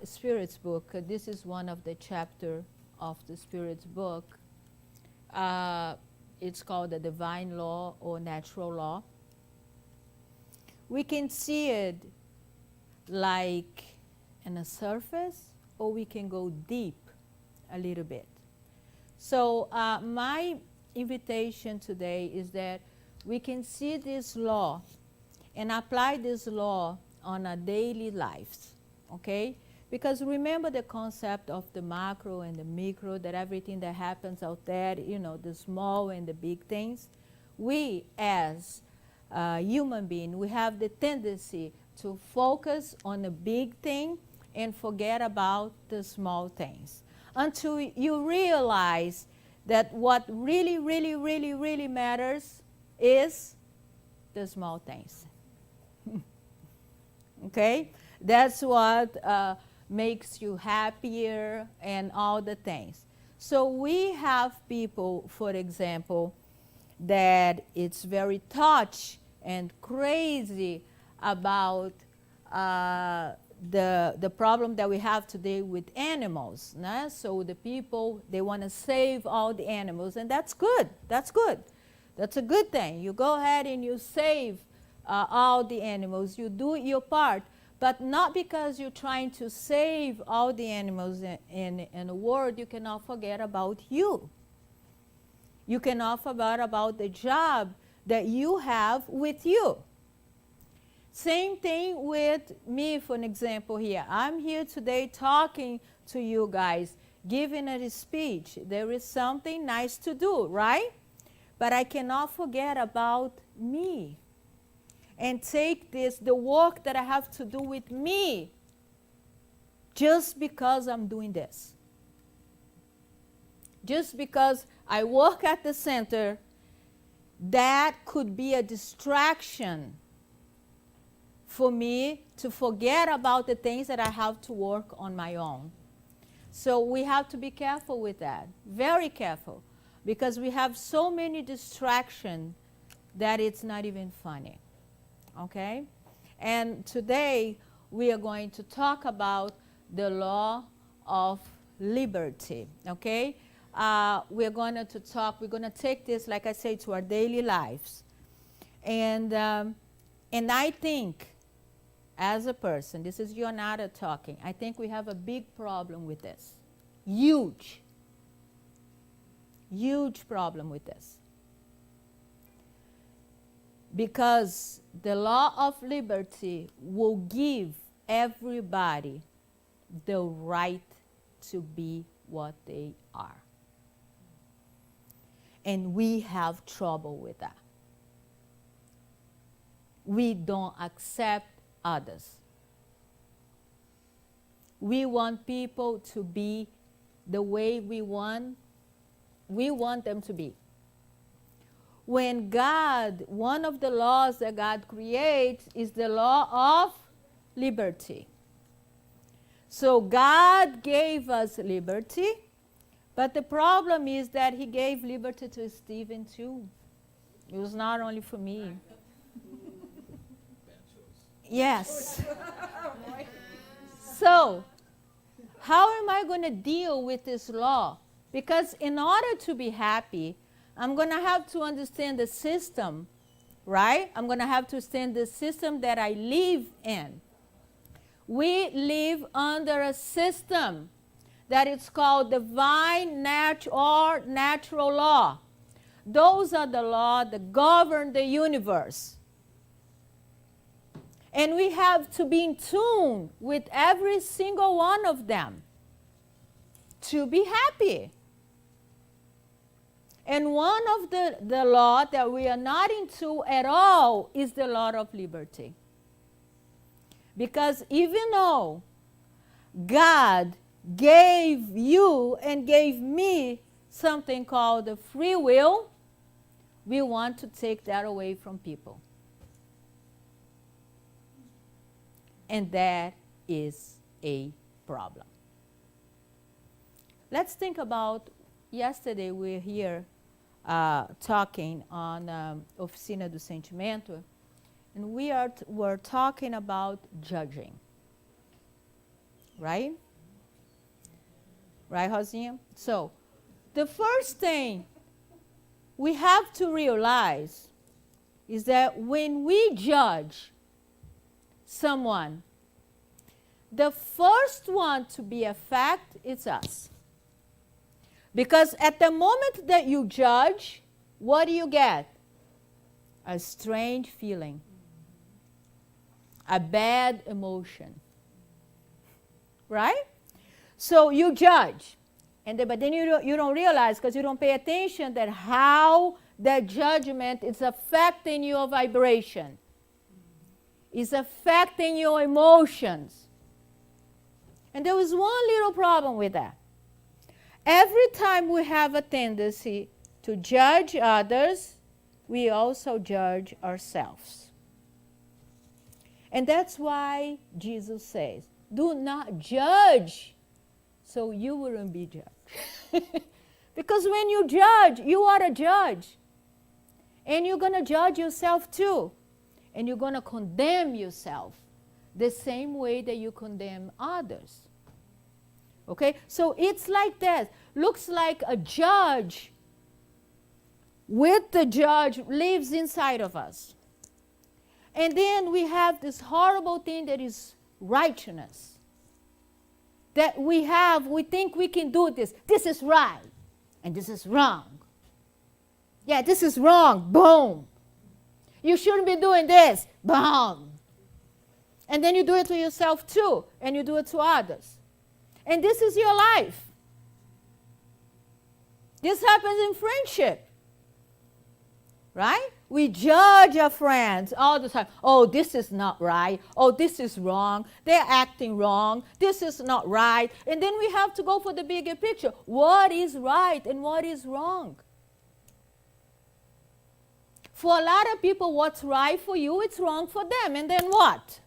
Spirit's book. This is one of the chapter of the Spirit's book. It's called the Divine Law or Natural Law. We can see it like in a surface, or we can go deep a little bit. So my invitation today is that we can see this law and apply this law on our daily lives, okay? Because remember the concept of the macro and the micro, that everything that happens out there, you know, the small and the big things. We as human beings, we have the tendency to focus on the big thing and forget about the small things. Until you realize that what really, really, really, really matters is the small things. Okay? That's what makes you happier and all the things. So we have people, for example, that it's very touched and crazy about the problem that we have today with animals. Nah? So the people, they want to save all the animals, and that's good. That's good. That's a good thing. You go ahead and you save all the animals. You do your part, but not because you're trying to save all the animals in the world. You cannot forget about you. You cannot forget about the job that you have with you. Same thing with me, for an example here. I'm here today talking to you guys, giving a speech. There is something nice to do, right? But I cannot forget about me and take the work that I have to do with me just because I'm doing this. Just because I work at the center, that could be a distraction for me to forget about the things that I have to work on my own. So we have to be careful with that, very careful, because we have so many distractions that it's not even funny, okay? And today we are going to talk about the law of liberty, okay? We're going to take this, like I say, to our daily lives. And I think, as a person, this is Yonara talking, I think we have a big problem with this. Huge. Huge problem with this. Because the law of liberty will give everybody the right to be what they are. And we have trouble with that. We don't accept others. We want people to be the way we want them to be. When God, one of the laws that God creates is the law of liberty. So God gave us liberty, but the problem is that he gave liberty to Stephen too. It was not only for me. Yes. So, how am I going to deal with this law? Because in order to be happy, I'm going to have to understand the system, right? I'm going to have to understand the system that I live in. We live under a system that is called divine natural law. Those are the laws that govern the universe. And we have to be in tune with every single one of them to be happy. And one of the law that we are not into at all is the law of liberty. Because even though God gave you and gave me something called the free will, we want to take that away from people. And that is a problem. Let's think about, yesterday we were here talking on Oficina do Sentimento, and we were talking about judging. right? Right, Rosinha? So, the first thing we have to realize is that when we judge someone, the first one to be affected is us. Because at the moment that you judge, what do you get? A strange feeling, a bad emotion, right? So you judge, but then you don't realize, because you don't pay attention, that how that judgment is affecting your vibration, is affecting your emotions. And there was one little problem with that. Every time we have a tendency to judge others, we also judge ourselves. And that's why Jesus says, do not judge, so you wouldn't be judged. Because when you judge, you are a judge. And you're going to judge yourself too. And you're going to condemn yourself the same way that you condemn others. Okay? So it's like that. Looks like a judge with the judge lives inside of us. And then we have this horrible thing that is righteousness. That we think we can do this. This is right. And this is wrong. Yeah, this is wrong. Boom. You shouldn't be doing this. Boom. And then you do it to yourself too. And you do it to others. And this is your life. This happens in friendship. Right? We judge our friends all the time. Oh, this is not right. Oh, this is wrong. They're acting wrong. This is not right. And then we have to go for the bigger picture. What is right and what is wrong? For a lot of people, what's right for you, it's wrong for them. And then what?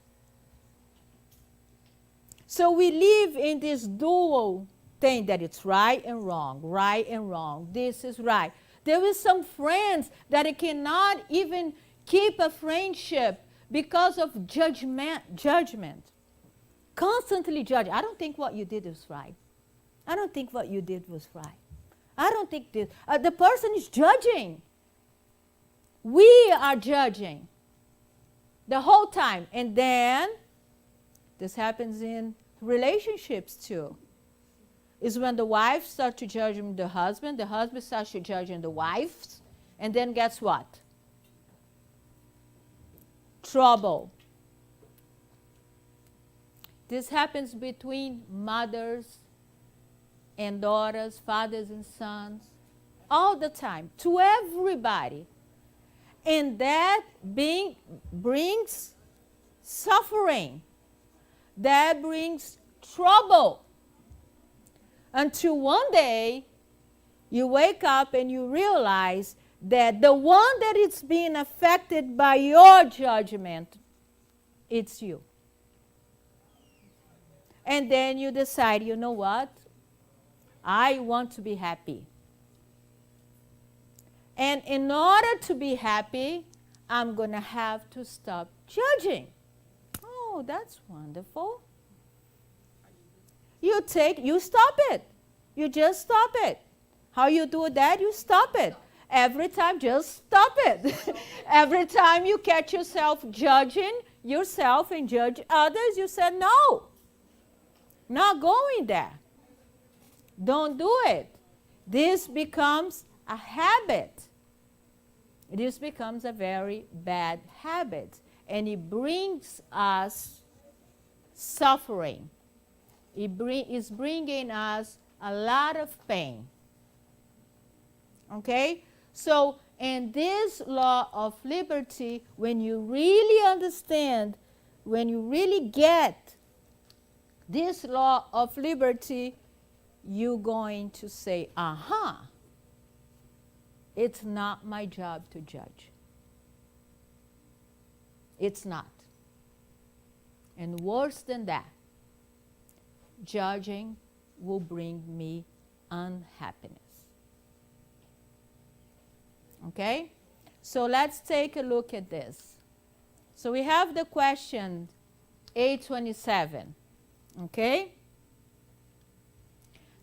So we live in this dual thing that it's right and wrong, right and wrong. This is right. There is some friends that it cannot even keep a friendship because of judgment. Constantly judge. I don't think what you did was right. I don't think what you did was right. I don't think this. The person is judging. We are judging the whole time. And then, this happens in relationships too. Is when the wife starts to judge the husband starts to judge the wives, and then guess what? Trouble. This happens between mothers and daughters, fathers and sons, all the time, to everybody. And that brings suffering. That brings trouble. Until one day, you wake up and you realize that the one that is being affected by your judgment, it's you. And then you decide, you know what? I want to be happy. And in order to be happy, I'm going to have to stop judging. Oh, that's wonderful. You stop it. You just stop it. How you do that? You stop it. Every time, just stop it. Every time you catch yourself judging yourself and judge others, you say, no, not going there. Don't do it. This becomes a habit. This becomes a very bad habit. And it brings us suffering. It is bringing us a lot of pain. Okay? So, in this law of liberty, when you really understand, when you really get this law of liberty, you're going to say, aha, it's not my job to judge. It's not. And worse than that, judging will bring me unhappiness. Okay? So let's take a look at this. So we have the question 827. Okay?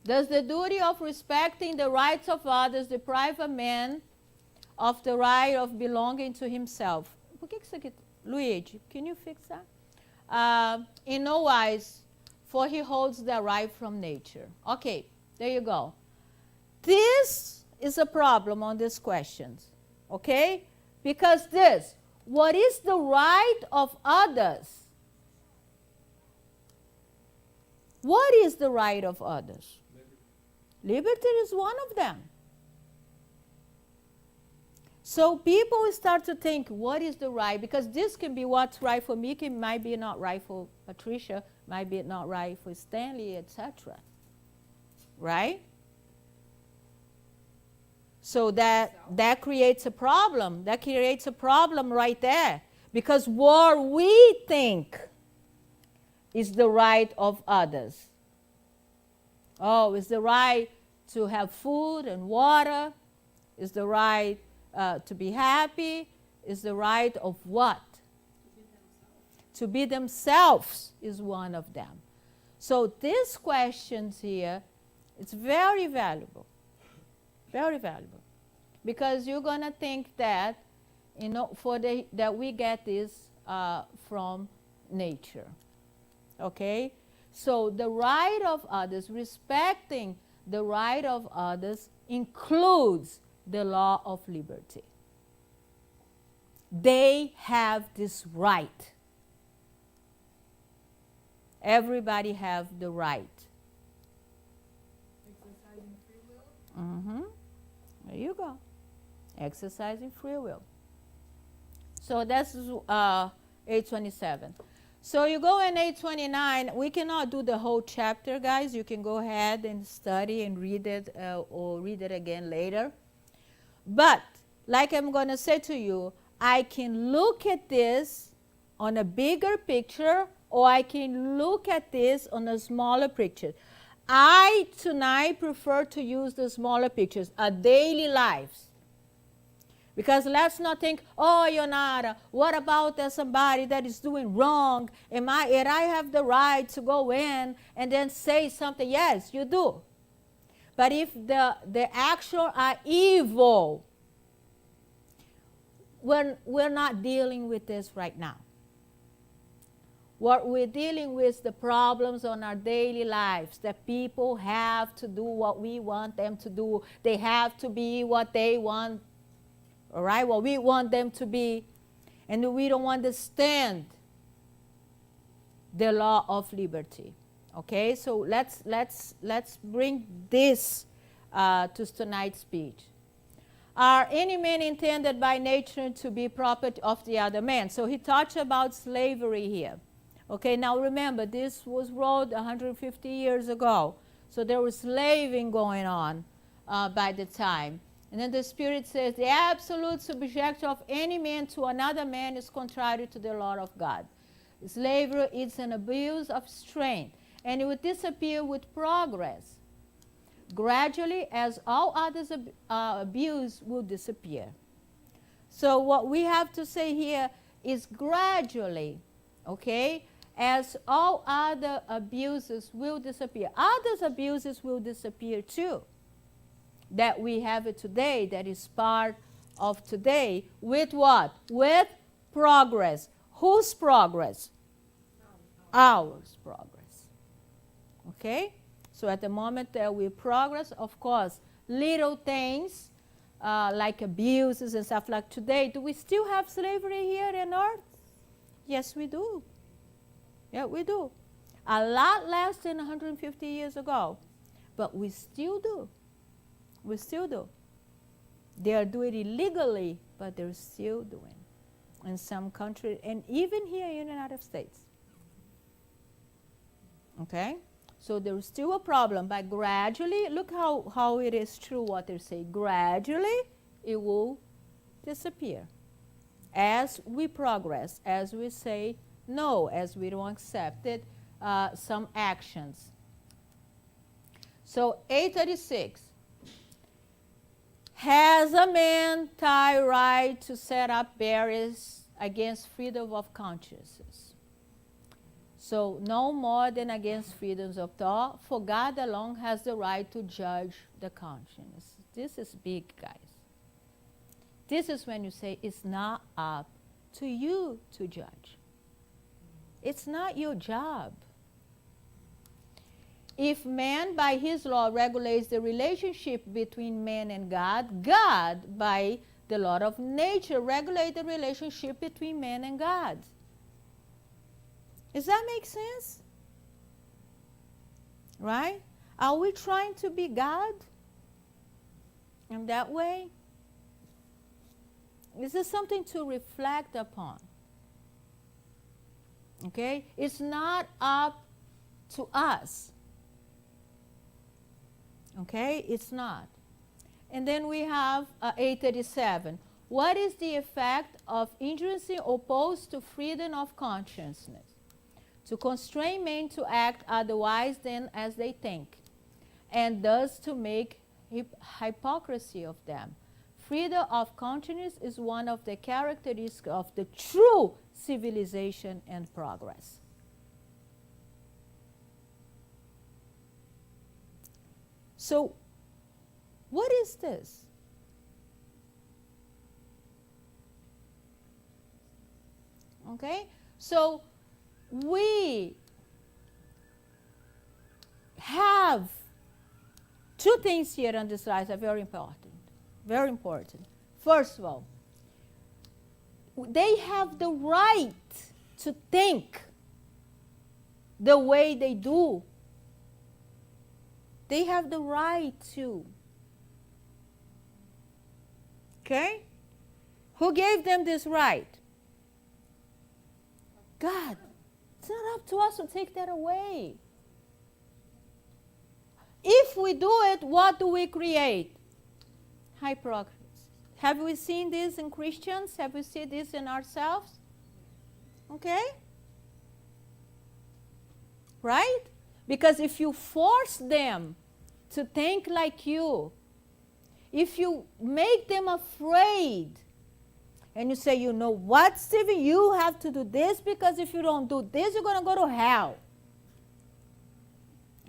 Does the duty of respecting the rights of others deprive a man of the right of belonging to himself? Por que isso aqui? Luigi, can you fix that? In no wise, for he holds the right from nature. Okay, there you go. This is a problem on these questions, okay? Because this, what is the right of others? What is the right of others? Liberty is one of them. So people start to think, what is the right? Because this can be what's right for me, might be not right for Patricia, might be not right for Stanley, etc. Right? So that creates a problem. That creates a problem right there. Because what we think is the right of others. Oh, it's the right to have food and water. It's the right to be happy. It's the right of what? To be themselves is one of them. So these questions here, it's very valuable. Very valuable. Because you're going to think that, that we get this from nature. Okay? So the right of others, respecting the right of others, includes the law of liberty. They have this right. Everybody have the right. Exercising free will? Mm-hmm. There you go. Exercising free will. So that's 827. So you go in 829. We cannot do the whole chapter, guys. You can go ahead and study and read it or read it again later. But like I'm going to say to you, I can look at this on a bigger picture, or I can look at this on a smaller picture. I tonight prefer to use the smaller pictures, our daily lives. Because let's not think, oh, Yonara, what about somebody that is doing wrong? And I have the right to go in and then say something? Yes, you do. But if the actual are evil, we're not dealing with this right now. What we're dealing with is the problems on our daily lives, that people have to do what we want them to do. They have to be what they want. All right, what we want them to be, and we don't understand the law of liberty. Okay, so let's bring this to tonight's speech. Are any men intended by nature to be property of the other man? So he talks about slavery here. Okay, now remember, this was wrote 150 years ago, so there was slaving going on by the time. And then the Spirit says, the absolute subjection of any man to another man is contrary to the law of God. Slavery is an abuse of strength, and it will disappear with progress. Gradually, as all others abuse will disappear. So what we have to say here is gradually, okay, as all other abuses will disappear. Others' abuses will disappear too. That we have it today, that is part of today, with what? With progress. Whose progress? Ours progress. Okay? So at the moment that we progress, of course, little things like abuses and stuff like today. Do we still have slavery here on earth? Yes, we do. Yeah, we do. A lot less than 150 years ago, but we still do. We still do. They are doing it illegally, but they're still doing in some countries, and even here in the United States. Okay? So there's still a problem, but gradually, look how it is true what they say. Gradually, it will disappear. As we progress, as we say no, as we don't accept it, some actions. So 836. Has a man thy right to set up barriers against freedom of consciences? So no more than against freedoms of thought, for God alone has the right to judge the conscience. This is big, guys. This is when you say it's not up to you to judge. It's not your job. If man by his law regulates the relationship between man and God, God by the law of nature regulates the relationship between man and God. Does that make sense? Right? Are we trying to be God in that way? This is something to reflect upon. Okay? It's not up to us. Okay? It's not. And then we have 837. What is the effect of hindrance opposed to freedom of consciousness? To constrain men to act otherwise than as they think, and thus to make hypocrisy of them. Freedom of consciousness is one of the characteristics of the true civilization and progress. So, what is this? Okay? So, we have two things here on this slide that are very important. Very important. First of all, they have the right to think the way they do. They have the right to. Okay? Who gave them this right? God. It's not up to us to take that away. If we do it, what do we create? Hypocrisy. Have we seen this in Christians? Have we seen this in ourselves? Okay? Right? Because if you force them to think like you, if you make them afraid, and you say, you know what, Stephen, you have to do this because if you don't do this, you're going to go to hell.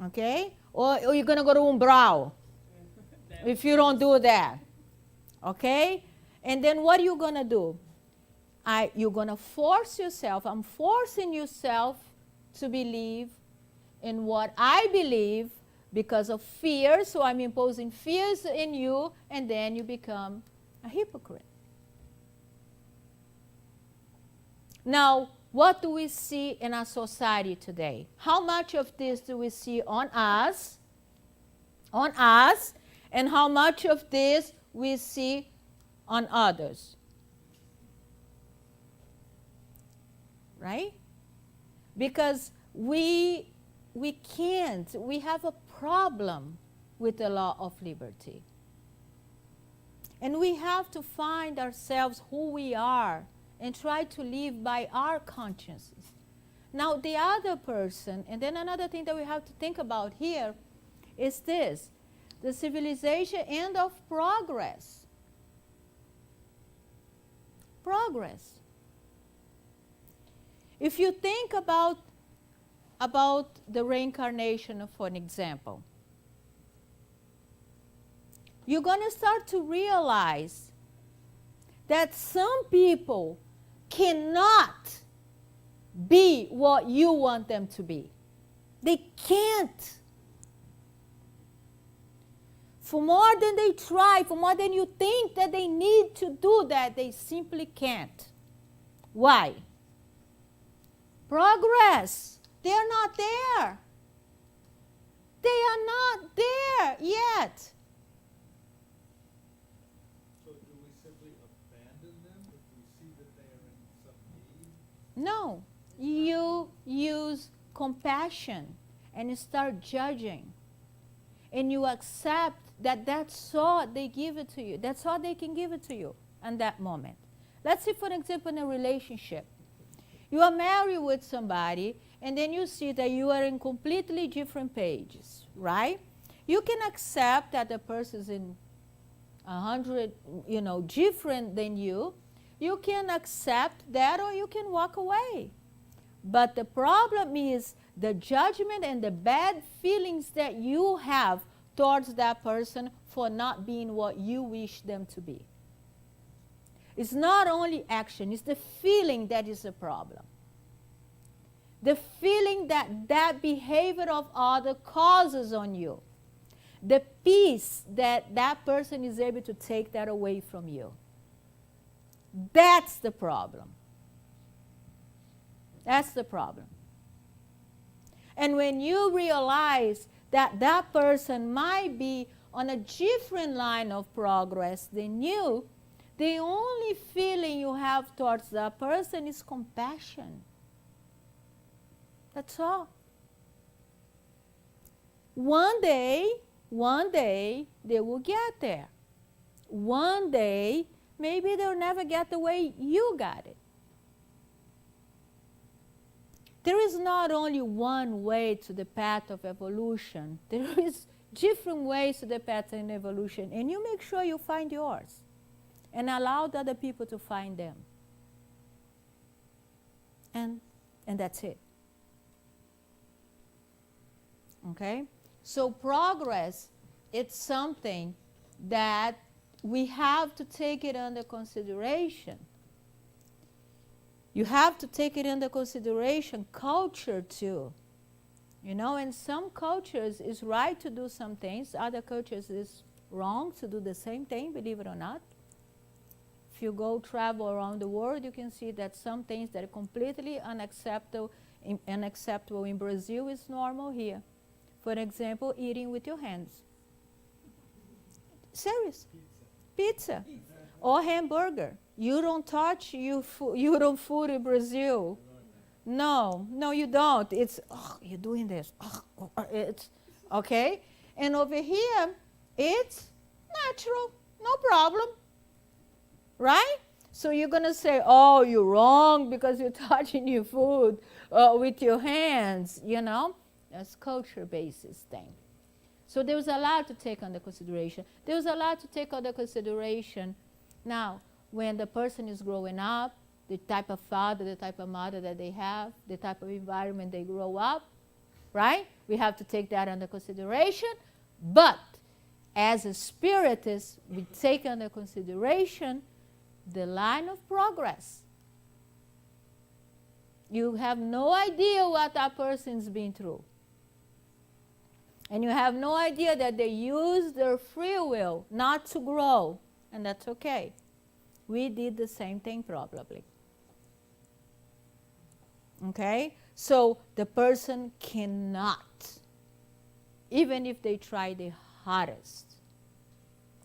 Okay? Or you're going to go to umbral if you don't do that. Okay? And then what are you going to do? You're going to force yourself. I'm forcing yourself to believe in what I believe because of fear. So I'm imposing fears in you, and then you become a hypocrite. Now, what do we see in our society today? How much of this do we see on us, and how much of this we see on others? Right? Because we can't, we have a problem with the law of liberty. And we have to find ourselves who we are and try to live by our consciences. Now, the other person, and then another thing that we have to think about here is this, the civilization and of progress. Progress. If you think about the reincarnation, for an example, you're going to start to realize that some people cannot be what you want them to be. They can't. For more than they try, for more than you think that they need to do that, they simply can't. Why? Progress. They're not there. They are not there yet. So do we simply abandon them if we see that they are in some need? No. You use compassion and you start judging. And you accept that that's all they give it to you. That's all they can give it to you in that moment. Let's say, for example, in a relationship. You are married with somebody, and then you see that you are in completely different pages, right? You can accept that the person is in 100, different than you. You can accept that, or you can walk away. But the problem is the judgment and the bad feelings that you have towards that person for not being what you wish them to be. It's not only action, it's the feeling that is the problem. The feeling that that behavior of other causes on you. The peace that that person is able to take that away from you. That's the problem. That's the problem. And when you realize that that person might be on a different line of progress than you, the only feeling you have towards that person is compassion. That's all. One day, they will get there. One day, maybe they'll never get the way you got it. There is not only one way to the path of evolution. There is different ways to the path of evolution. And you make sure you find yours. And allow the other people to find them. And that's it. Okay? So progress, it's something that we have to take it under consideration. You have to take it into consideration, culture too. You know, in some cultures it's right to do some things, other cultures it's wrong to do the same thing, believe it or not. If you go travel around the world, you can see that some things that are completely unacceptable in Brazil is normal here. For example, eating with your hands. Serious. Pizza. Or hamburger. You don't touch you don't food in Brazil. No, you don't. It's, you're doing this. It's, okay? And over here, it's natural. No problem. Right? So you're going to say, oh, you're wrong because you're touching your food with your hands, you know? That's culture-based thing. So there's a lot to take under consideration. There's a lot to take under consideration now when the person is growing up, the type of father, the type of mother that they have, the type of environment they grow up, right? We have to take that under consideration. But as a spiritist, we take under consideration the line of progress. You have no idea what that person's been through. And you have no idea that they use their free will not to grow. And that's okay. We did the same thing probably. Okay? So the person cannot, even if they try the hardest,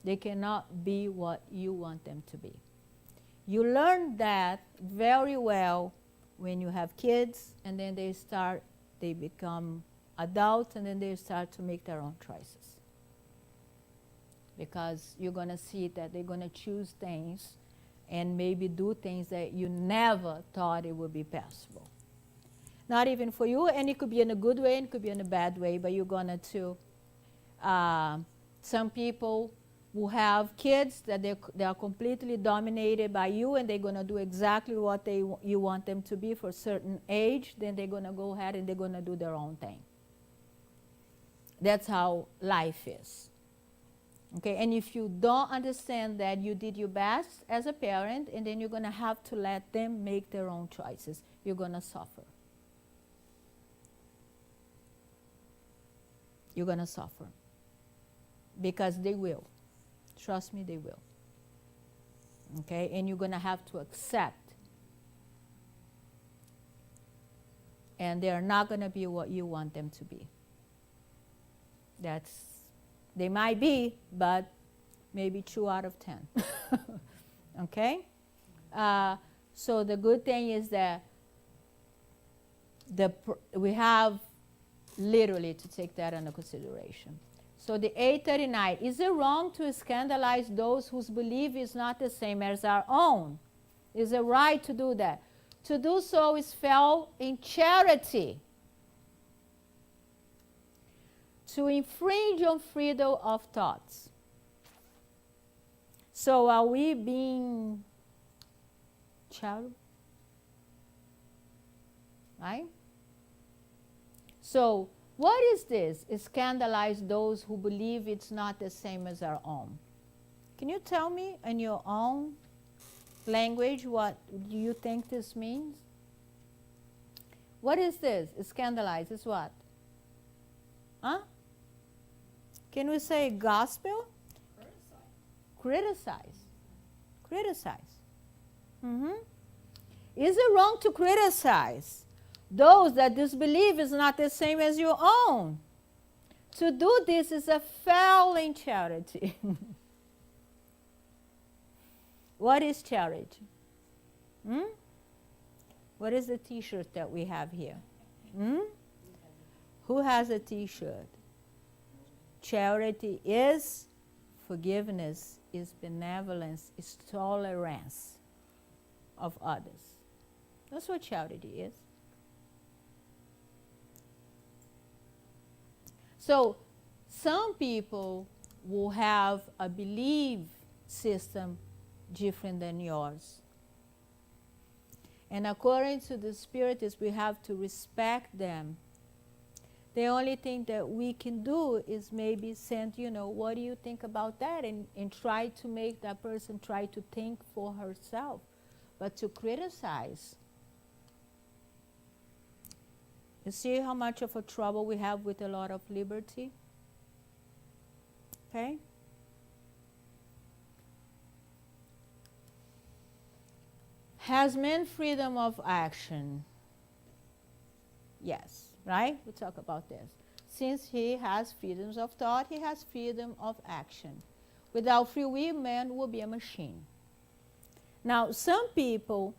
they cannot be what you want them to be. You learn that very well when you have kids and then they become adults and then they start to make their own choices. Because you're going to see that they're going to choose things and maybe do things that you never thought it would be possible. Not even for you, and it could be in a good way and it could be in a bad way, but you're going to, some people who have kids that they are completely dominated by you and they're going to do exactly what you want them to be for a certain age, then they're going to go ahead and they're going to do their own thing. That's how life is. Okay, and if you don't understand that you did your best as a parent and then you're going to have to let them make their own choices, you're going to suffer. You're going to suffer. Because they will. Trust me, they will. Okay, and you're going to have to accept. And they're not going to be what you want them to be. They might be, but maybe 2 out of 10. Okay? So the good thing is that we have literally to take that into consideration. So the 839, is it wrong to scandalize those whose belief is not the same as our own? Is it right to do that? To do so is fell in charity. To infringe on freedom of thoughts. So are we being charitable? right? So what is this? Scandalize those who believe it's not the same as our own. Can you tell me in your own language what do you think this means? What is this? Scandalize is what? Huh? Can we say gospel? Criticize. Criticize. Is it wrong to criticize those that disbelief is not the same as your own? To do this is a failing charity. What is charity? What is the t-shirt that we have here? Who has a t-shirt? Charity is forgiveness, is benevolence, is tolerance of others. That's what charity is. So some people will have a belief system different than yours. And according to the Spiritists, we have to respect them. The only thing that we can do is maybe send, what do you think about that? And try to make that person try to think for herself. But to criticize, you see how much of a trouble we have with a lot of liberty? Okay? Has man freedom of action? Yes, right? We talk about this. Since he has freedoms of thought, he has freedom of action. Without free will, man will be a machine. Now, some people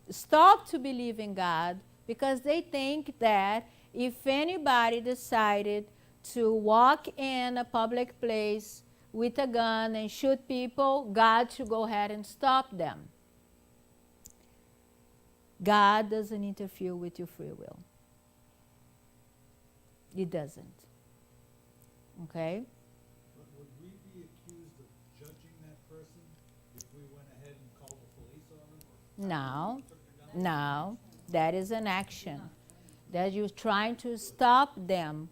stop to believe in God because they think that if anybody decided to walk in a public place with a gun and shoot people, God should go ahead and stop them. God doesn't interfere with your free will. It doesn't. Okay? But would we be accused of judging that person if we went ahead and called the police on them? No. That is an action that you're trying to stop them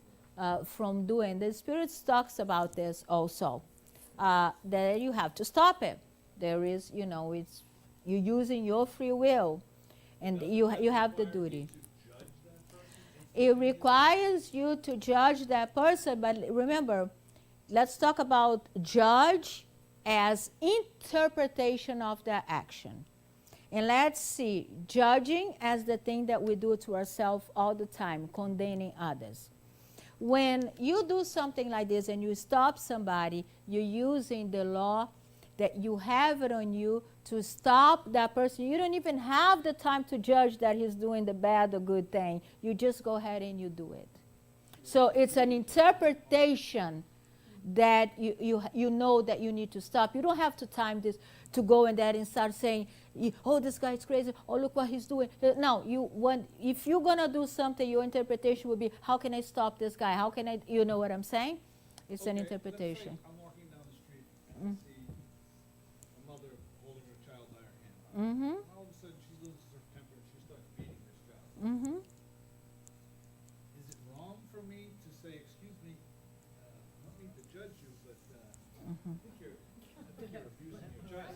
from doing. The Spirit talks about this also, that you have to stop it. There is, it's you're using your free will, and you have the duty. It requires you to judge that person, but remember, let's talk about judge as interpretation of their action. And let's see, judging as the thing that we do to ourselves all the time, condemning others. When you do something like this and you stop somebody, you're using the law that you have it on you to stop that person. You don't even have the time to judge that he's doing the bad or good thing. You just go ahead and you do it. So it's an interpretation that you know that you need to stop. You don't have to time this to go in there and start saying, oh, this guy's crazy. Oh, look what he's doing. No, if you're going to do something, your interpretation would be, how can I stop this guy? How can I, you know what I'm saying? It's an interpretation. Let's say I'm walking down the street and I see a mother holding her child by her hand. All of a sudden she loses her temper and she starts beating this child. Is it wrong for me to say, excuse me, I don't mean to judge you, but I think you're abusing your child.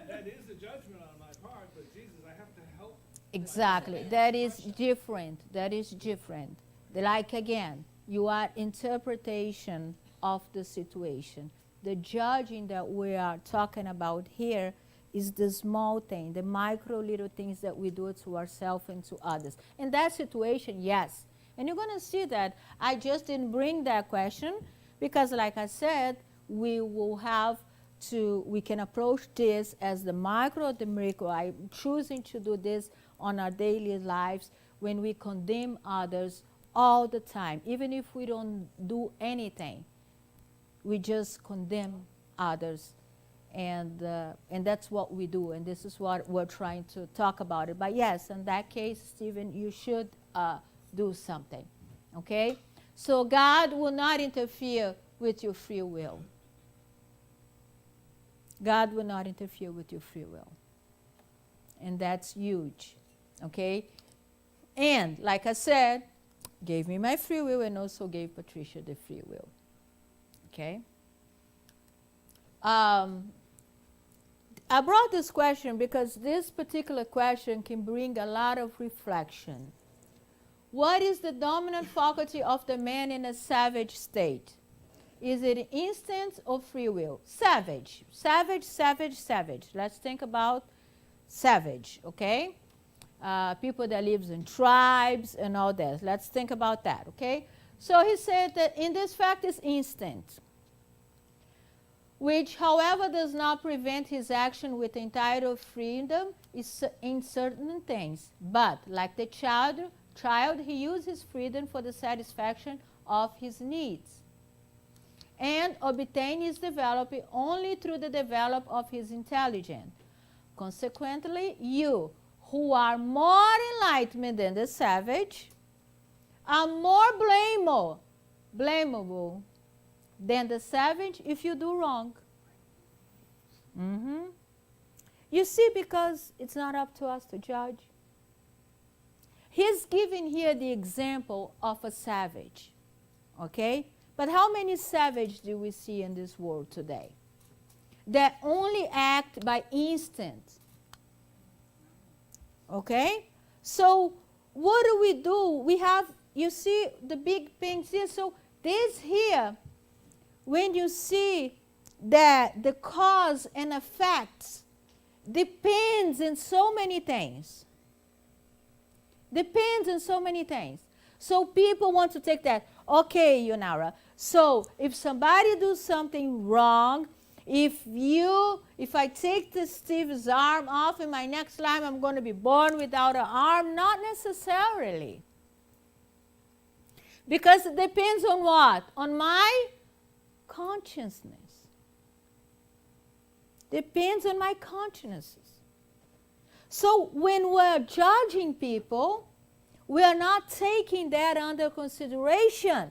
That is a judgment on my part, but Jesus, I have to help. Exactly. That is different. That is different. Like again, you are interpretation of the situation. The judging that we are talking about here is the small thing, the micro little things that we do to ourselves and to others. In that situation, yes. And you're going to see that I just didn't bring that question because, like I said, we can approach this as the micro, the micro. I'm choosing to do this on our daily lives when we condemn others all the time. Even if we don't do anything, we just condemn others. And that's what we do. And this is what we're trying to talk about it. But yes, in that case, Stephen, you should do something. Okay? So God will not interfere with your free will. God will not interfere with your free will. And that's huge. Okay? And, like I said, gave me my free will and also gave Patricia the free will. Okay? I brought this question because this particular question can bring a lot of reflection. What is the dominant faculty of the man in a savage state? Is it instinct or free will? Savage. Savage, savage, savage. Let's think about savage, okay? People that lives in tribes and all that. Let's think about that, okay? So he said that in this fact is instinct, which, however, does not prevent his action with entitled freedom in certain things. But, like the child, he used his freedom for the satisfaction of his needs. And obtain his development only through the development of his intelligence. Consequently, you, who are more enlightened than the savage, are more blamable than the savage if you do wrong. You see, because it's not up to us to judge. He's giving here the example of a savage, okay? But how many savages do we see in this world today that only act by instinct? Okay? So what do? We have, you see the big things here. So this here, when you see that the cause and effects depends in so many things. Depends on so many things. So people want to take that, okay, Yonara, so if somebody does something wrong, if I take the Steve's arm off in my next life, I'm going to be born without an arm? Not necessarily. Because it depends on what? On my consciousness. Depends on my consciousness. So when we're judging people, we are not taking that under consideration.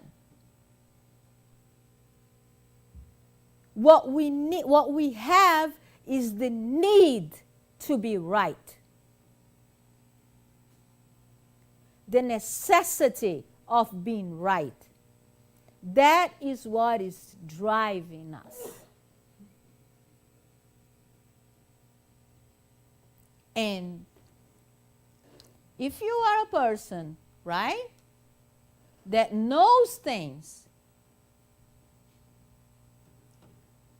What we have is the need to be right. The necessity of being right. That is what is driving us. And if you are a person, right, that knows things,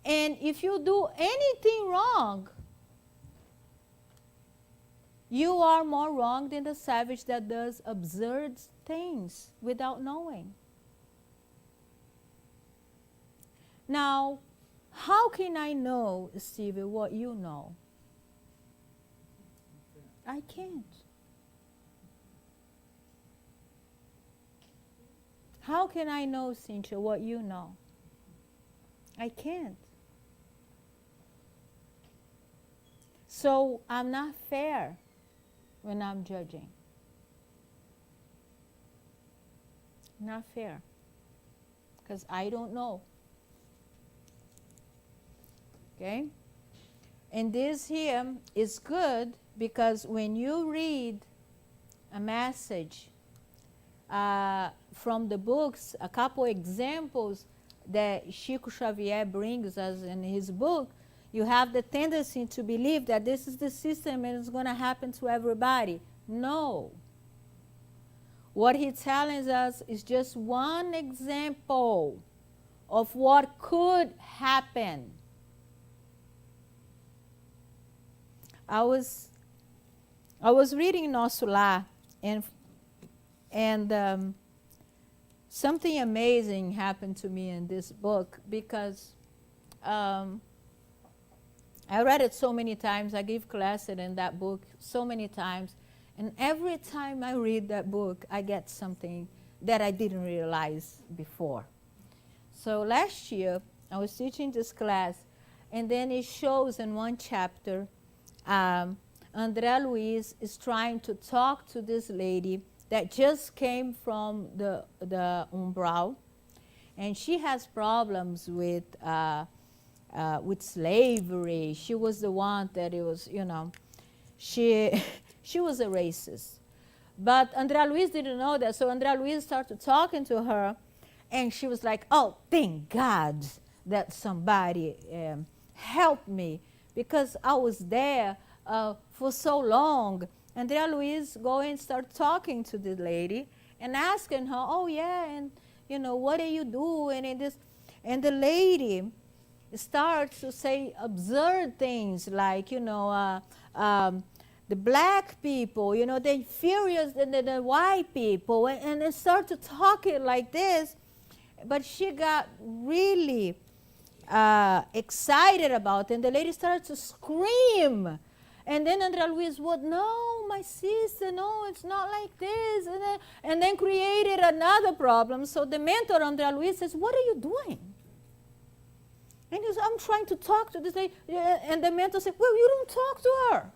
and if you do anything wrong, you are more wrong than the savage that does absurd things without knowing. Now, how can I know, Stevie, what you know? I can't. How can I know, Cynthia, what you know? I can't. So I'm not fair when I'm judging. Not fair. Because I don't know. Okay? And this here is good because when you read a message from the books, a couple examples that Chico Xavier brings us in his book, you have the tendency to believe that this is the system and it's going to happen to everybody. No. What he's telling us is just one example of what could happen. I was reading Nosso Lar, and something amazing happened to me in this book because I read it so many times. I gave classes in that book so many times. And every time I read that book, I get something that I didn't realize before. So last year, I was teaching this class, and then it shows in one chapter, André Luiz is trying to talk to this lady that just came from the umbral, and she has problems with slavery. She was the one that it was, she She was a racist. But Andrea Luiz didn't know that, so Andrea Luiz started talking to her, and she was like, oh, thank God that somebody helped me, because I was there for so long. Andrea Luiz go and start talking to the lady and asking her, oh, yeah, and, what are you doing? And the lady starts to say absurd things like, the black people, they're furious than the white people, and they started talking like this. But she got really excited about it, and the lady started to scream. And then Andrea Luiz would, no, my sister, no, it's not like this. And then created another problem. So the mentor, Andrea Luiz, says, what are you doing? And he says, I'm trying to talk to this lady. And the mentor said, well, you don't talk to her.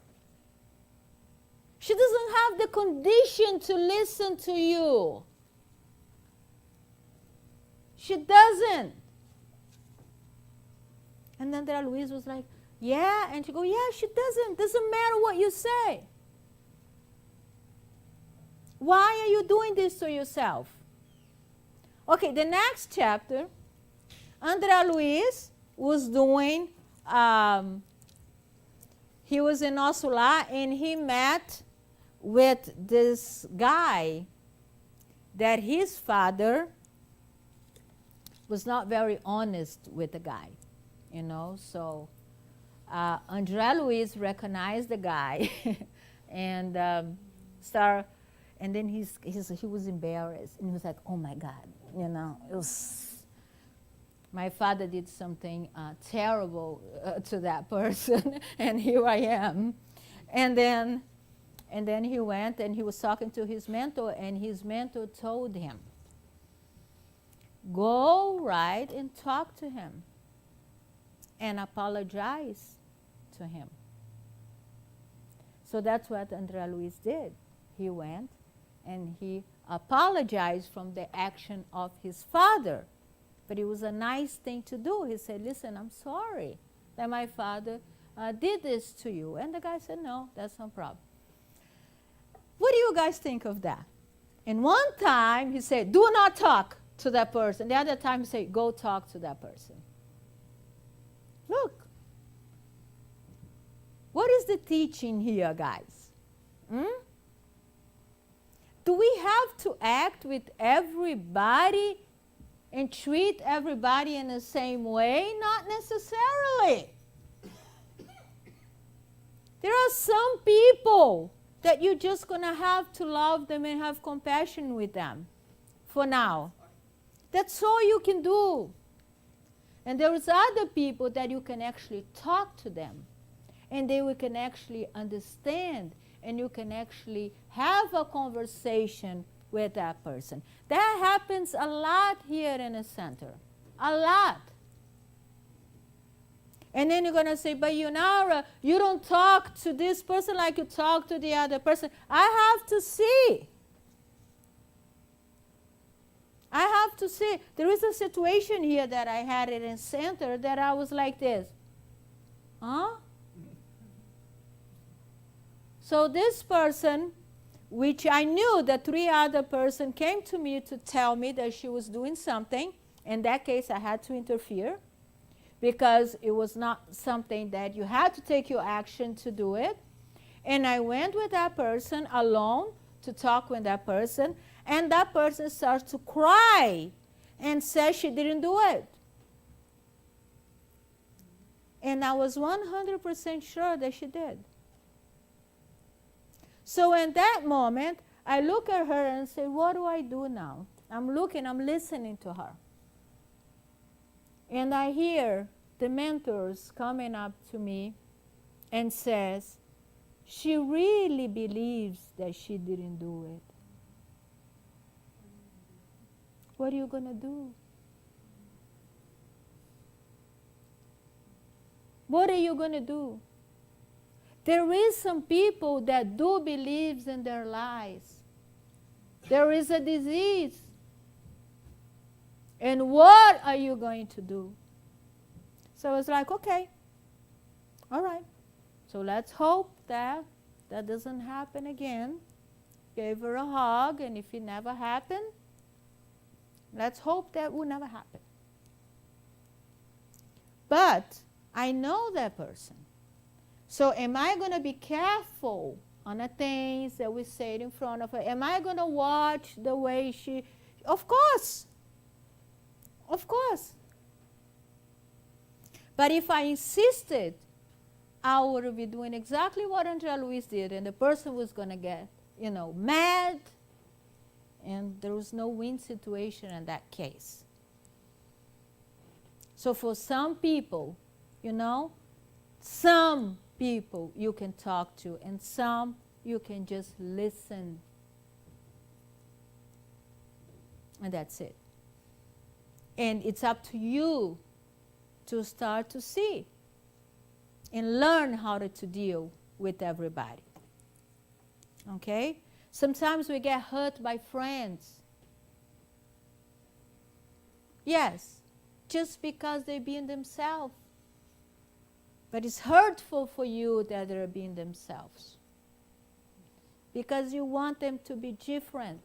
She doesn't have the condition to listen to you. She doesn't. And then Andrea Luiz was like, yeah. And she go, yeah, she doesn't. Doesn't matter what you say. Why are you doing this to yourself? Okay, the next chapter, Andrea Luiz was doing, he was in Osula, and he met with this guy that his father was not very honest with the guy, So Andrea Luiz recognized the guy and and then he was embarrassed, and he was like, oh my God, it was, my father did something terrible to that person, and here I am. And then he went and he was talking to his mentor, and his mentor told him, go right and talk to him and apologize to him. So that's what Andrea Luiz did. He went and he apologized from the action of his father. But it was a nice thing to do. He said, listen, I'm sorry that my father did this to you. And the guy said, no, that's no problem. What do you guys think of that? And one time he said, do not talk to that person. The other time he said, go talk to that person. Look. What is the teaching here, guys? Do we have to act with everybody and treat everybody in the same way? Not necessarily. There are some people that you're just going to have to love them and have compassion with them for now. That's all you can do. And there is other people that you can actually talk to them, and they can actually understand, and you can actually have a conversation with that person. That happens a lot here in the center. A lot. And then you're going to say, but Yonara, you don't talk to this person like you talk to the other person. I have to see. I have to see. There is a situation here that I had it in center that I was like this. Huh? So this person, which I knew that 3 other person came to me to tell me that she was doing something. In that case, I had to interfere, because it was not something that you had to take your action to do it. And I went with that person alone to talk with that person, and that person started to cry and said she didn't do it. And I was 100% sure that she did. So in that moment, I look at her and say, what do I do now? I'm listening to her. And I hear the mentors coming up to me and says, she really believes that she didn't do it. What are you going to do? What are you going to do? There is some people that do believe in their lies. There is a disease. And what are you going to do? So I was like, okay, all right. So let's hope that that doesn't happen again. Gave her a hug, and if it never happened, let's hope that will never happen. But I know that person. So am I going to be careful on the things that we say in front of her? Am I going to watch the way she... Of course. Of course. But if I insisted, I would be doing exactly what Andrea Luiz did, and the person was going to get, mad, and there was no win situation in that case. So for some people, some people you can talk to, and some you can just listen. And that's it. And it's up to you to start to see and learn how to deal with everybody. Okay? Sometimes we get hurt by friends. Yes, just because they're being themselves. But it's hurtful for you that they're being themselves. Because you want them to be different.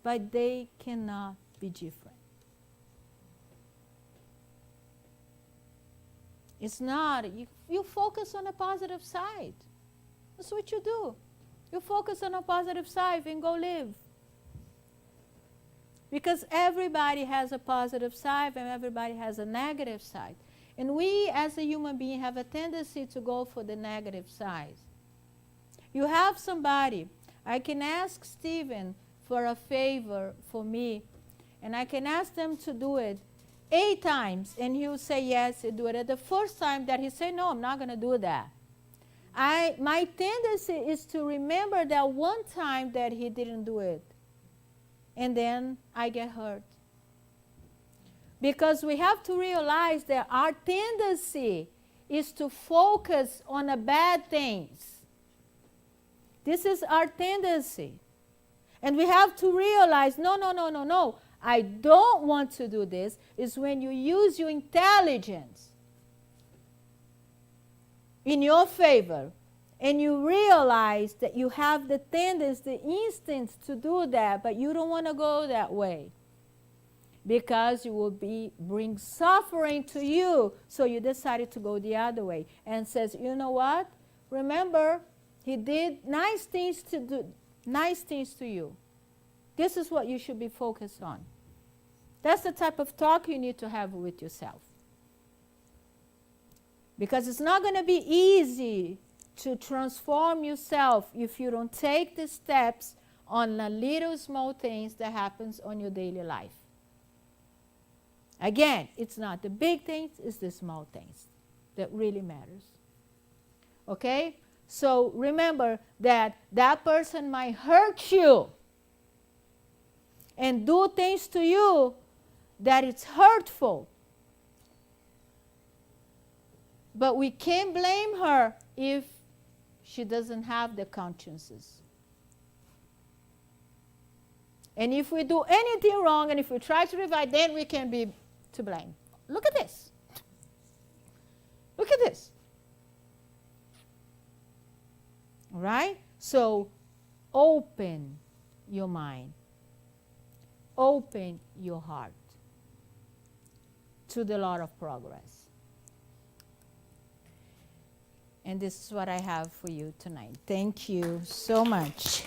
But they cannot be different. It's not, you focus on the positive side. That's what you do. You focus on the positive side and go live. Because everybody has a positive side and everybody has a negative side. And we as a human being have a tendency to go for the negative side. You have somebody, I can ask Stephen for a favor for me, and I can ask them to do it 8 times, and he will say yes, he'll do it. At the first time that he say, no, I'm not going to do that. My tendency is to remember that one time that he didn't do it. And then I get hurt. Because we have to realize that our tendency is to focus on the bad things. This is our tendency. And we have to realize, no. I don't want to do this. Is when you use your intelligence in your favor, and you realize that you have the tendency, the instincts to do that, but you don't want to go that way because you will bring suffering to you. So you decided to go the other way and says, you know what? Remember, he did nice things to you. This is what you should be focused on. That's the type of talk you need to have with yourself. Because it's not going to be easy to transform yourself if you don't take the steps on the little small things that happens on your daily life. Again, it's not the big things, it's the small things that really matters. Okay? So remember that that person might hurt you and do things to you that it's hurtful. But we can't blame her if she doesn't have the consciences. And if we do anything wrong and if we try to revive, then we can be to blame. Look at this. Look at this. All right? So open your mind. Open your heart to the Lord of progress. And this is what I have for you tonight. Thank you so much.